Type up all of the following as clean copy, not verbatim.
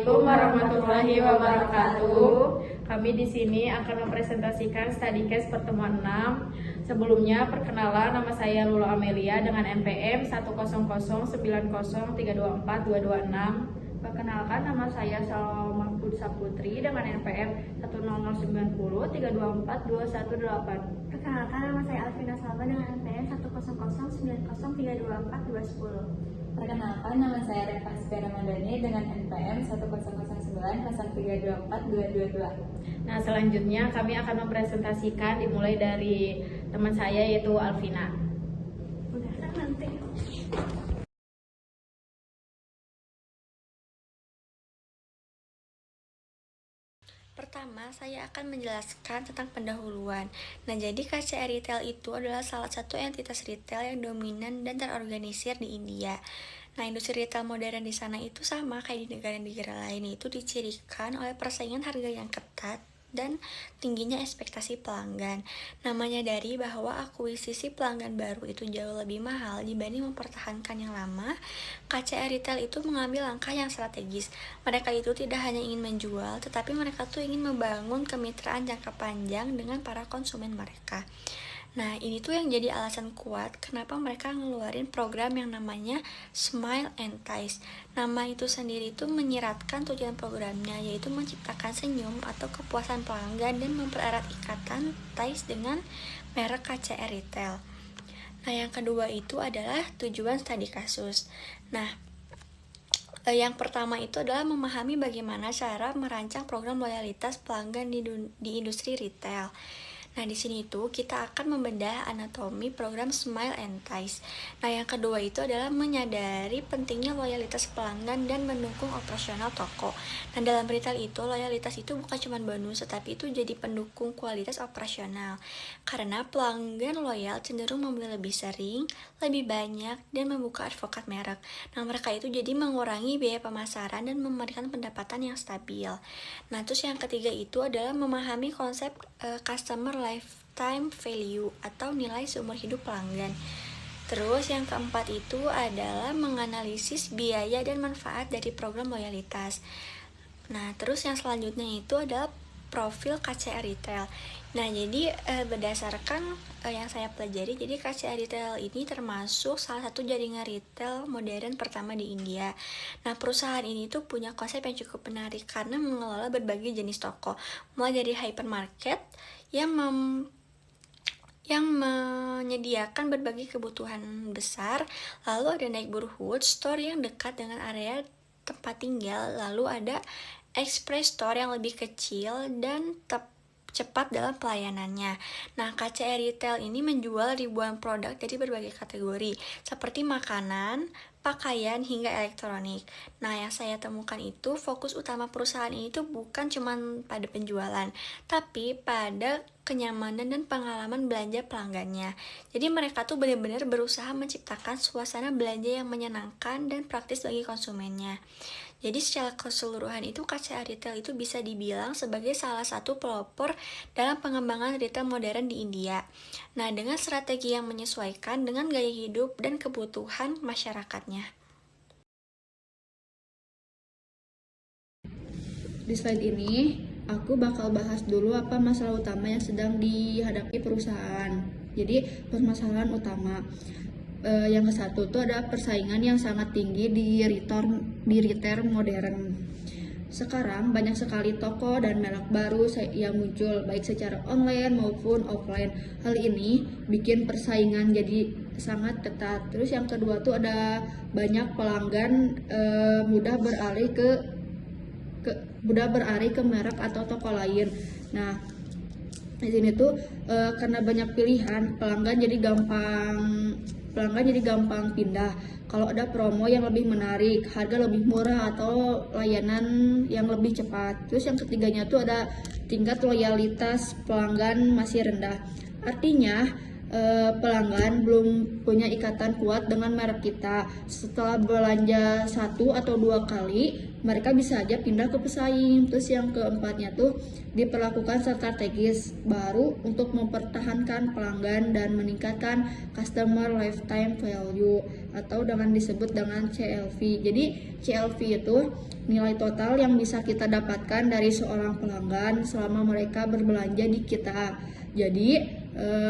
Assalamualaikum warahmatullahi wabarakatuh. Kami di sini akan mempresentasikan study case pertemuan 6. Sebelumnya, perkenalan, nama saya Lulu Amelia dengan NPM 10090324226. Perkenalkan, nama saya Salma Saputri dengan NPM 10090324218. Perkenalkan, nama saya Alvina Salma dengan NPM 10090324210. Perkenalkan, nama saya Reva Ramadhani dengan NPM 10093242222. Nah, selanjutnya kami akan mempresentasikan dimulai dari teman saya yaitu Alvina. Udah nanti. Pertama, saya akan menjelaskan tentang pendahuluan. Nah, jadi KCR Retail itu adalah salah satu entitas retail yang dominan dan terorganisir di India. Nah, industri retail modern di sana itu sama kayak di negara-negara lain, itu dicirikan oleh persaingan harga yang ketat dan tingginya ekspektasi pelanggan. Namanya dari bahwa akuisisi pelanggan baru itu jauh lebih mahal dibanding mempertahankan yang lama. KCR Retail itu mengambil langkah yang strategis. Mereka itu tidak hanya ingin menjual, tetapi mereka tuh ingin membangun kemitraan jangka panjang dengan para konsumen mereka. Nah, ini tuh yang jadi alasan kuat kenapa mereka ngeluarin program yang namanya Smile and Ties. Nama itu sendiri itu menyiratkan tujuan programnya, yaitu menciptakan senyum atau kepuasan pelanggan dan mempererat ikatan ties dengan merek KCR Retail. Nah, yang kedua itu adalah tujuan studi kasus. Nah, yang pertama itu adalah memahami bagaimana cara merancang program loyalitas pelanggan di industri retail. Nah, di sini itu kita akan membedah anatomi program Smile and Ties. Nah, yang kedua itu adalah menyadari pentingnya loyalitas pelanggan dan mendukung operasional toko. Nah, dalam retail itu loyalitas itu bukan cuma bonus, tetapi itu jadi pendukung kualitas operasional. Karena pelanggan loyal cenderung membeli lebih sering, lebih banyak, dan membuka advokat merek. Nah, mereka itu jadi mengurangi biaya pemasaran dan memberikan pendapatan yang stabil. Nah, terus yang ketiga itu adalah memahami konsep customer lifetime value atau nilai seumur hidup pelanggan. Terus yang keempat itu adalah menganalisis biaya dan manfaat dari program loyalitas. Nah, terus yang selanjutnya itu adalah profil KCR Retail. Nah, jadi berdasarkan yang saya pelajari, jadi KCR Retail ini termasuk salah satu jaringan retail modern pertama di India. Nah, perusahaan ini tuh punya konsep yang cukup menarik karena mengelola berbagai jenis toko, mulai dari hypermarket yang menyediakan berbagai kebutuhan besar, lalu ada neighborhood store yang dekat dengan area tempat tinggal, lalu ada express store yang lebih kecil dan cepat dalam pelayanannya. Nah, KCR Retail ini menjual ribuan produk dari berbagai kategori, seperti makanan, pakaian, hingga elektronik. Nah, yang saya temukan itu fokus utama perusahaan ini tuh bukan cuma pada penjualan, tapi pada kenyamanan dan pengalaman belanja pelanggannya. Jadi mereka tuh benar-benar berusaha menciptakan suasana belanja yang menyenangkan dan praktis bagi konsumennya. Jadi secara keseluruhan itu KCR Retail itu bisa dibilang sebagai salah satu pelopor dalam pengembangan retail modern di India. Nah, dengan strategi yang menyesuaikan dengan gaya hidup dan kebutuhan masyarakatnya. Di slide ini, aku bakal bahas dulu apa masalah utama yang sedang dihadapi perusahaan. Jadi, permasalahan utama yang ke-1 itu ada persaingan yang sangat tinggi di retail modern. Sekarang banyak sekali toko dan merek baru yang muncul baik secara online maupun offline. Hal ini bikin persaingan jadi sangat ketat. Terus yang kedua tuh ada banyak pelanggan mudah beralih ke merek atau toko lain. Nah, di sini tuh karena banyak pilihan, pelanggan jadi gampang pindah. Kalau ada promo yang lebih menarik, harga lebih murah atau layanan yang lebih cepat. Terus yang ketiganya tuh ada tingkat loyalitas pelanggan masih rendah. Artinya pelanggan belum punya ikatan kuat dengan merek kita. Setelah belanja 1 atau 2 kali, mereka bisa aja pindah ke pesaing. Terus yang keempatnya tuh diperlakukan strategis baru untuk mempertahankan pelanggan dan meningkatkan customer lifetime value atau dengan disebut dengan CLV. Jadi CLV itu nilai total yang bisa kita dapatkan dari seorang pelanggan selama mereka berbelanja di kita. Jadi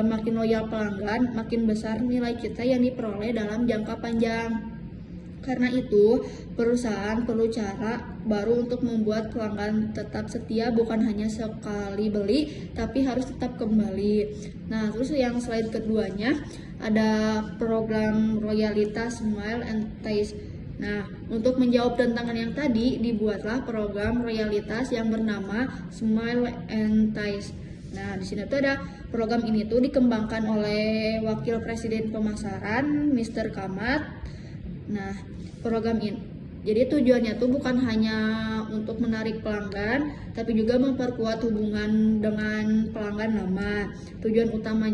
makin loyal pelanggan, makin besar nilai kita yang diperoleh dalam jangka panjang. Karena itu, perusahaan perlu cara baru untuk membuat pelanggan tetap setia, bukan hanya sekali beli, tapi harus tetap kembali. Nah, terus yang slide keduanya ada program loyalitas Smile and Taste. Nah, untuk menjawab tantangan yang tadi, dibuatlah program loyalitas yang bernama Smile and Taste. Nah, di sini tuh ada program ini tuh dikembangkan oleh Wakil Presiden Pemasaran, Mr. Kamat. Nah, program ini jadi tujuannya tuh bukan hanya untuk menarik pelanggan, tapi juga memperkuat hubungan dengan pelanggan lama. Tujuan utama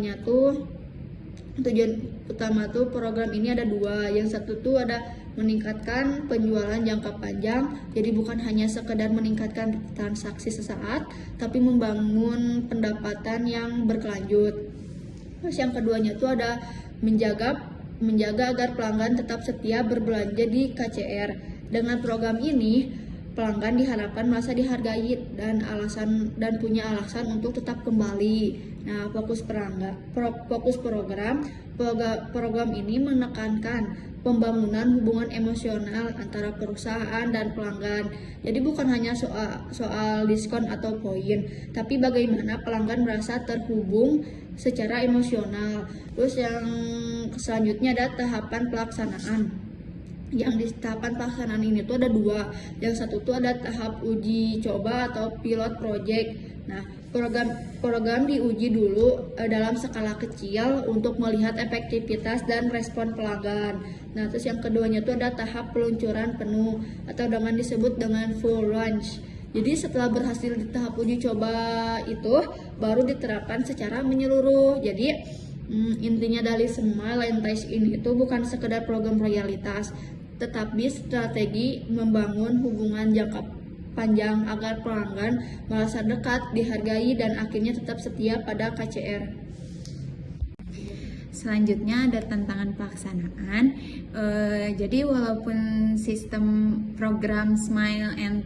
tuh program ini ada dua. Yang satu tuh ada meningkatkan penjualan jangka panjang. Jadi bukan hanya sekedar meningkatkan transaksi sesaat, tapi membangun pendapatan yang berkelanjut. Terus yang keduanya tuh ada menjaga agar pelanggan tetap setia berbelanja di KCR. Dengan program ini, pelanggan diharapkan merasa dihargai dan punya alasan untuk tetap kembali. Nah, fokus program ini menekankan pembangunan hubungan emosional antara perusahaan dan pelanggan. Jadi bukan hanya soal diskon atau poin, tapi bagaimana pelanggan merasa terhubung secara emosional. Terus yang selanjutnya ada tahapan pelaksanaan. Yang di tahapan pelaksanaan ini tuh ada dua. Yang satu tuh ada tahap uji coba atau pilot project. Nah, program diuji dulu dalam skala kecil untuk melihat efektivitas dan respon pelanggan. Nah, terus yang keduanya tuh ada tahap peluncuran penuh atau disebut dengan full launch. Jadi setelah berhasil di tahap uji coba itu baru diterapkan secara menyeluruh. Jadi intinya dari Smile and Taste ini itu bukan sekedar program loyalitas, tetapi strategi membangun hubungan jangka panjang agar pelanggan merasa dekat, dihargai, dan akhirnya tetap setia pada KCR. Selanjutnya ada tantangan pelaksanaan. Jadi walaupun sistem program Smile and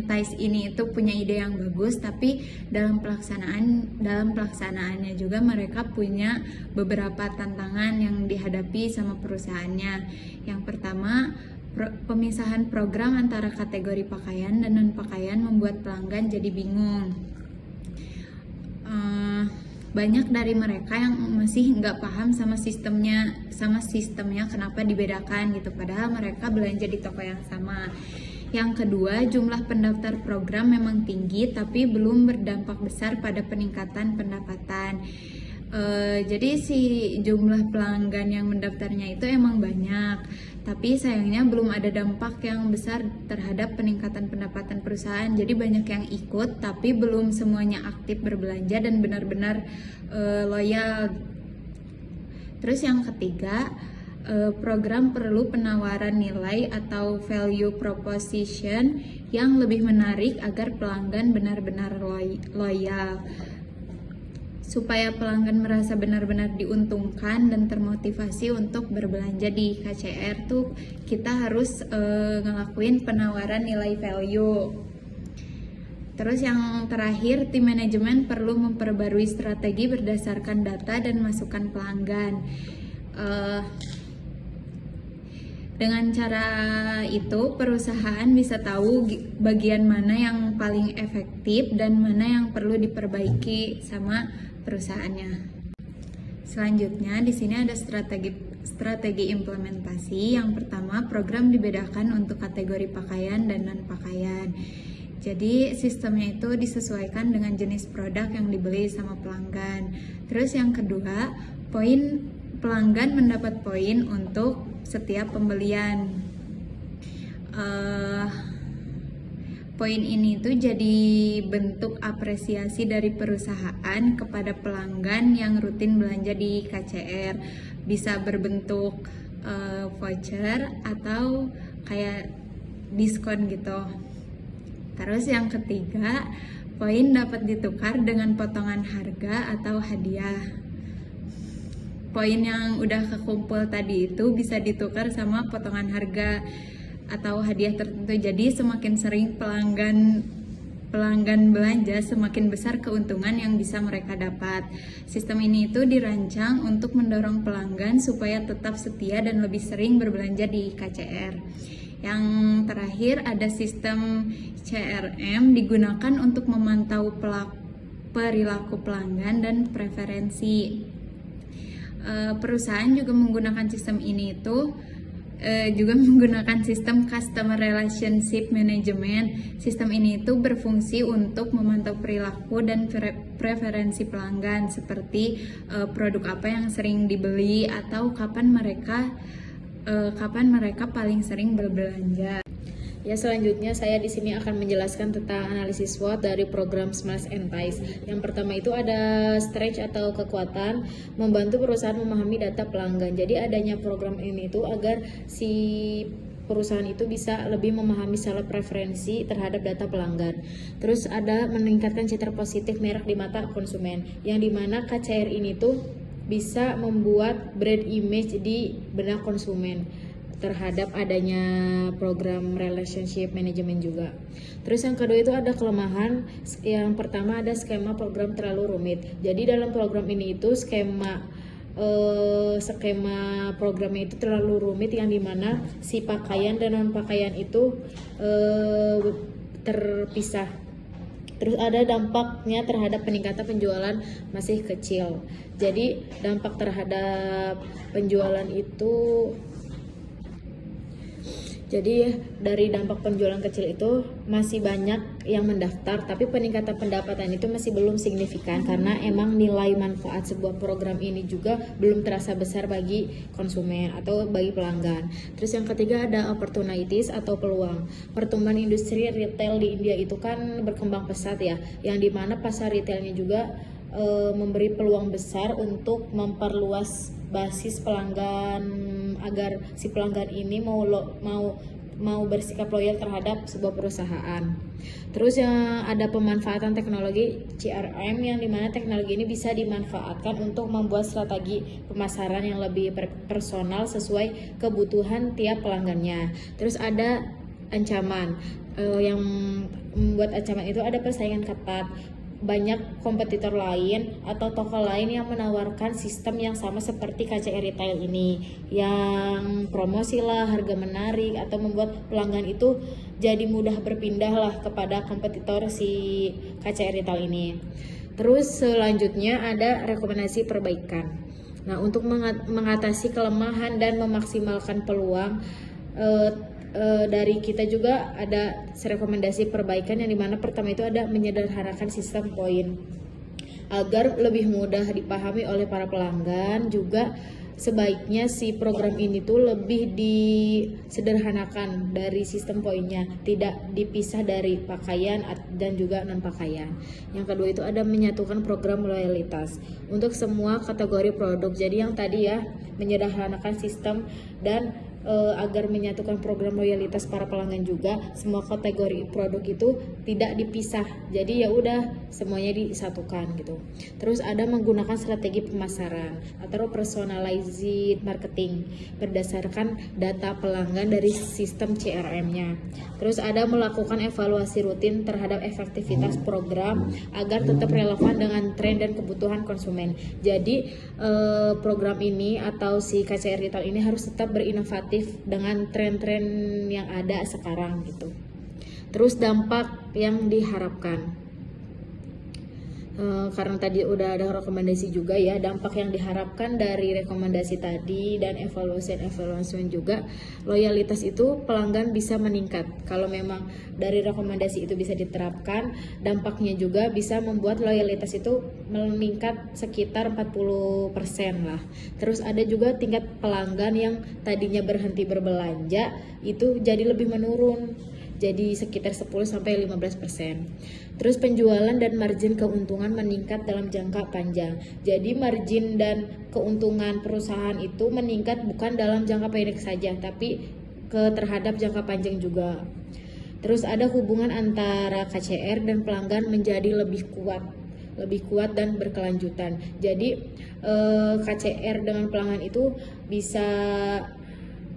Taste ini itu punya ide yang bagus, tapi dalam pelaksanaannya juga mereka punya beberapa tantangan yang dihadapi sama perusahaannya. Yang pertama, pemisahan program antara kategori pakaian dan non pakaian membuat pelanggan jadi bingung. Banyak dari mereka yang masih nggak paham sama sistemnya kenapa dibedakan gitu, padahal mereka belanja di toko yang sama. Yang kedua, jumlah pendaftar program memang tinggi tapi belum berdampak besar pada peningkatan pendapatan. Jadi si jumlah pelanggan yang mendaftarnya itu emang banyak, tapi sayangnya belum ada dampak yang besar terhadap peningkatan pendapatan perusahaan. Jadi banyak yang ikut tapi belum semuanya aktif berbelanja dan benar-benar loyal. Terus yang ketiga, program perlu penawaran nilai atau value proposition yang lebih menarik agar pelanggan benar-benar loyal. Supaya pelanggan merasa benar-benar diuntungkan dan termotivasi untuk berbelanja di KCR tuh kita harus ngelakuin penawaran nilai value. Terus yang terakhir, tim manajemen perlu memperbarui strategi berdasarkan data dan masukan pelanggan. Dengan cara itu, perusahaan bisa tahu bagian mana yang paling efektif dan mana yang perlu diperbaiki sama perusahaannya. Selanjutnya, di sini ada strategi implementasi. Yang pertama, program dibedakan untuk kategori pakaian dan non-pakaian. Jadi, sistemnya itu disesuaikan dengan jenis produk yang dibeli sama pelanggan. Terus yang kedua, pelanggan mendapat poin untuk setiap pembelian. Poin ini tuh jadi bentuk apresiasi dari perusahaan kepada pelanggan yang rutin belanja di KCR. Bisa berbentuk voucher atau kayak diskon gitu. Terus yang ketiga, poin dapat ditukar dengan potongan harga atau hadiah. Poin yang udah kekumpul tadi itu bisa ditukar sama potongan harga atau hadiah tertentu. Jadi semakin sering pelanggan belanja, semakin besar keuntungan yang bisa mereka dapat. Sistem ini itu dirancang untuk mendorong pelanggan supaya tetap setia dan lebih sering berbelanja di KCR. Yang terakhir ada sistem CRM, digunakan untuk memantau perilaku pelanggan dan preferensi. Perusahaan juga menggunakan sistem ini juga menggunakan sistem Customer Relationship Management. Sistem ini itu berfungsi untuk memantau perilaku dan preferensi pelanggan, seperti produk apa yang sering dibeli atau kapan mereka paling sering berbelanja. Ya, selanjutnya saya di sini akan menjelaskan tentang analisis SWOT dari program Smash and Ties. Yang pertama itu ada strength atau kekuatan, membantu perusahaan memahami data pelanggan. Jadi adanya program ini itu agar si perusahaan itu bisa lebih memahami secara preferensi terhadap data pelanggan. Terus ada meningkatkan citra positif merek di mata konsumen, yang dimana KCR ini tuh bisa membuat brand image di benak konsumen terhadap adanya program relationship management juga. Terus yang kedua itu ada kelemahan. Yang pertama ada skema program terlalu rumit. Jadi dalam program ini itu skema programnya itu terlalu rumit, yang dimana si pakaian dan non pakaian itu terpisah. Terus ada dampaknya terhadap peningkatan penjualan masih kecil. Jadi dampak terhadap penjualan itu, jadi dari dampak penjualan kecil itu masih banyak yang mendaftar, tapi peningkatan pendapatan itu masih belum signifikan karena emang nilai manfaat sebuah program ini juga belum terasa besar bagi konsumen atau bagi pelanggan. Terus yang ketiga ada opportunities atau peluang. Pertumbuhan industri retail di India itu kan berkembang pesat ya, yang dimana pasar retailnya juga memberi peluang besar untuk memperluas basis pelanggan agar si pelanggan ini mau bersikap loyal terhadap sebuah perusahaan. Terus yang ada pemanfaatan teknologi CRM, yang dimana teknologi ini bisa dimanfaatkan untuk membuat strategi pemasaran yang lebih personal sesuai kebutuhan tiap pelanggannya. Terus ada ancaman, yang membuat ancaman itu ada persaingan ketat. Banyak kompetitor lain atau toko lain yang menawarkan sistem yang sama seperti KCR Retail ini, yang promosi lah, harga menarik, atau membuat pelanggan itu jadi mudah berpindah lah kepada kompetitor si KCR Retail ini. Terus selanjutnya ada rekomendasi perbaikan. Nah, untuk mengatasi kelemahan dan memaksimalkan peluang, dari kita juga ada rekomendasi perbaikan, yang dimana pertama itu ada menyederhanakan sistem poin agar lebih mudah dipahami oleh para pelanggan. Juga sebaiknya si program ini tuh lebih disederhanakan dari sistem poinnya, tidak dipisah dari pakaian dan juga non pakaian. Yang kedua itu ada menyatukan program loyalitas untuk semua kategori produk. Jadi yang tadi ya, menyederhanakan sistem dan agar menyatukan program loyalitas para pelanggan juga, semua kategori produk itu tidak dipisah. Jadi ya udah semuanya disatukan gitu. Terus ada menggunakan strategi pemasaran atau personalized marketing berdasarkan data pelanggan dari sistem CRM-nya. Terus ada melakukan evaluasi rutin terhadap efektivitas program agar tetap relevan dengan tren dan kebutuhan konsumen. Jadi program ini atau si KCR Retail ini harus tetap berinovatif dengan tren-tren yang ada sekarang gitu. Terus dampak yang diharapkan, karena tadi udah ada rekomendasi juga ya, dampak yang diharapkan dari rekomendasi tadi dan evaluasi juga, loyalitas itu pelanggan bisa meningkat. Kalau memang dari rekomendasi itu bisa diterapkan, dampaknya juga bisa membuat loyalitas itu meningkat sekitar 40% lah. Terus ada juga tingkat pelanggan yang tadinya berhenti berbelanja itu jadi lebih menurun, jadi sekitar 10-15%. Terus penjualan dan margin keuntungan meningkat dalam jangka panjang. Jadi margin dan keuntungan perusahaan itu meningkat bukan dalam jangka pendek saja, tapi terhadap jangka panjang juga. Terus ada hubungan antara KCR dan pelanggan menjadi lebih kuat dan berkelanjutan. Jadi KCR dengan pelanggan itu bisa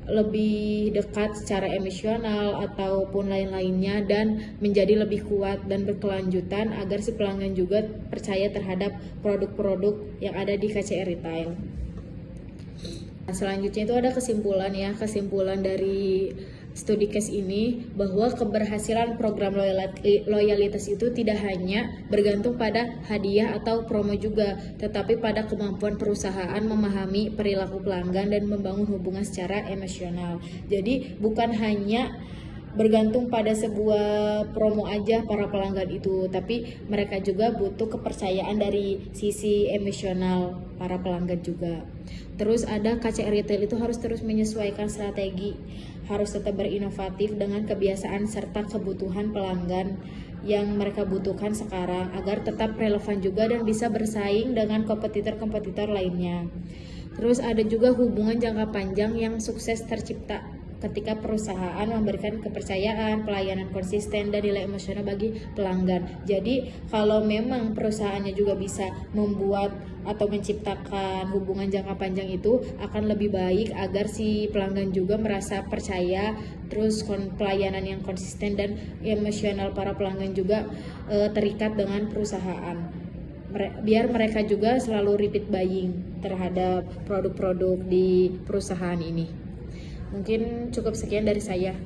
lebih dekat secara emosional ataupun lain-lainnya dan menjadi lebih kuat dan berkelanjutan agar si pelanggan juga percaya terhadap produk-produk yang ada di KCR Retail. Nah, selanjutnya itu ada kesimpulan dari studi case ini bahwa keberhasilan program loyalitas itu tidak hanya bergantung pada hadiah atau promo juga, tetapi pada kemampuan perusahaan memahami perilaku pelanggan dan membangun hubungan secara emosional. Jadi bukan hanya bergantung pada sebuah promo aja para pelanggan itu, tapi mereka juga butuh kepercayaan dari sisi emosional para pelanggan juga. Terus ada KCR Retail itu harus terus menyesuaikan strategi, harus tetap berinovatif dengan kebiasaan serta kebutuhan pelanggan yang mereka butuhkan sekarang agar tetap relevan juga dan bisa bersaing dengan kompetitor-kompetitor lainnya. Terus ada juga hubungan jangka panjang yang sukses tercipta ketika perusahaan memberikan kepercayaan, pelayanan konsisten, dan nilai emosional bagi pelanggan. Jadi kalau memang perusahaannya juga bisa membuat atau menciptakan hubungan jangka panjang itu akan lebih baik agar si pelanggan juga merasa percaya, terus pelayanan yang konsisten dan emosional para pelanggan juga terikat dengan perusahaan. Biar mereka juga selalu repeat buying terhadap produk-produk di perusahaan ini. Mungkin cukup sekian dari saya.